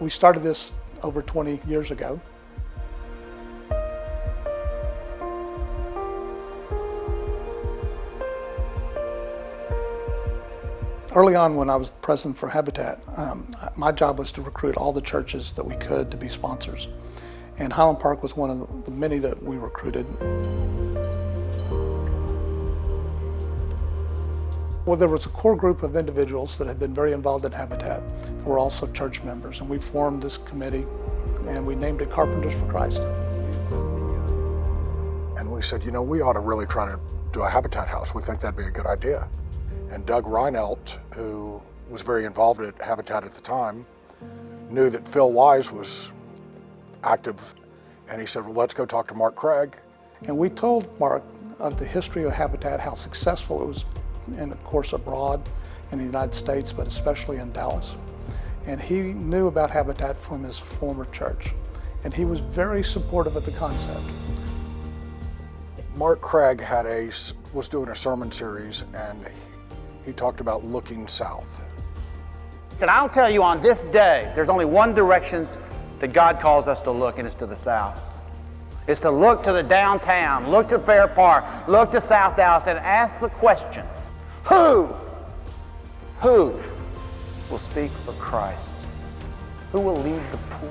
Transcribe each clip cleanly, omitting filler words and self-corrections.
We started this over 20 years ago. Early on, when I was president for Habitat, my job was to recruit all the churches that we could to be sponsors. And Highland Park was one of the many that we recruited. Well, there was a core group of individuals that had been very involved in Habitat that were also church members, and we formed this committee and we named it Carpenters for Christ. And we said, you know, we ought to really try to do a Habitat house. We think that'd be a good idea. And Doug Reinelt, who was very involved at Habitat at the time, knew that Phil Wise was active, and he said, well, let's go talk to Mark Craig. And we told Mark of the history of Habitat, how successful it was, and of course abroad in the United States, but especially in Dallas. And he knew about Habitat from his former church, and he was very supportive of the concept. Mark Craig was doing a sermon series, and he talked about looking south. And I'll tell you, on this day, there's only one direction that God calls us to look, and it's to the south. It's to look to the downtown, look to Fair Park, look to South Dallas, and ask the question, who will speak for Christ? Who will lead the poor?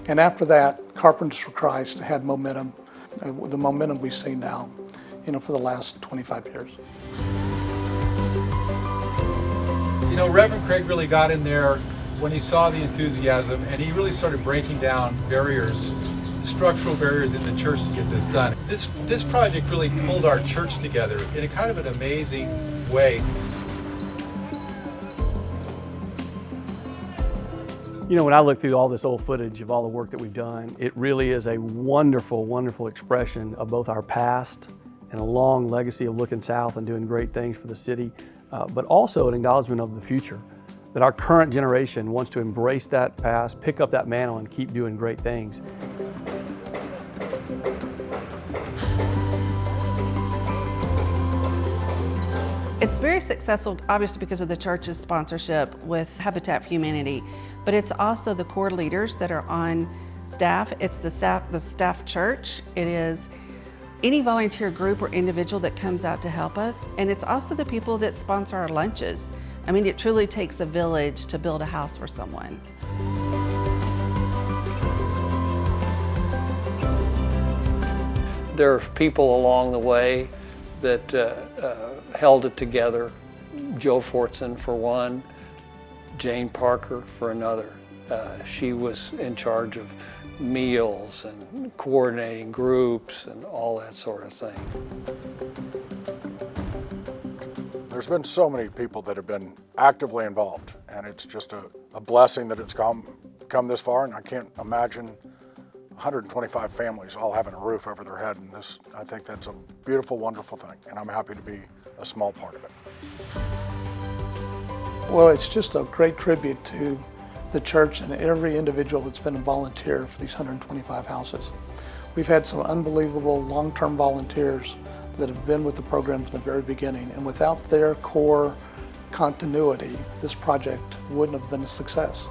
And after that, Carpenters for Christ had momentum, the momentum we've seen now, for the last 25 years. You know, Reverend Craig really got in there when he saw the enthusiasm, and he really started breaking down barriers, structural barriers in the church to get this done. This project really pulled our church together in a kind of an amazing way. You know, when I look through all this old footage of all the work that we've done, it really is a wonderful, wonderful expression of both our past and a long legacy of looking south and doing great things for the city, but also an acknowledgement of the future, that our current generation wants to embrace that past, pick up that mantle, and keep doing great things. It's very successful, obviously, because of the church's sponsorship with Habitat for Humanity, but it's also the core leaders that are on staff. It's the staff church. It is any volunteer group or individual that comes out to help us, and it's also the people that sponsor our lunches. I mean, it truly takes a village to build a house for someone. There are people along the way that held it together. Joe Fortson for one, Jane Parker for another. She was in charge of meals and coordinating groups and all that sort of thing. There's been so many people that have been actively involved, and it's just a blessing that it's come this far, and I can't imagine 125 families all having a roof over their head, and I think that's a beautiful, wonderful thing, and I'm happy to be a small part of it. Well, it's just a great tribute to the church and every individual that's been a volunteer for these 125 houses. We've had some unbelievable long-term volunteers that have been with the program from the very beginning, and without their core continuity, this project wouldn't have been a success.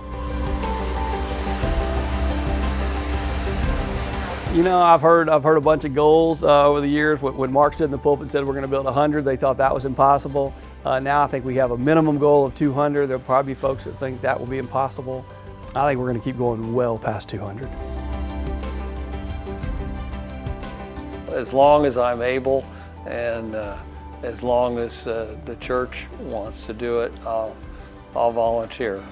You know, I've heard a bunch of goals over the years. When Mark stood in the pulpit and said we're going to build 100, they thought that was impossible. Now I think we have a minimum goal of 200. There'll probably be folks that think that will be impossible. I think we're going to keep going well past 200. As long as I'm able, and as long as the church wants to do it, I'll volunteer.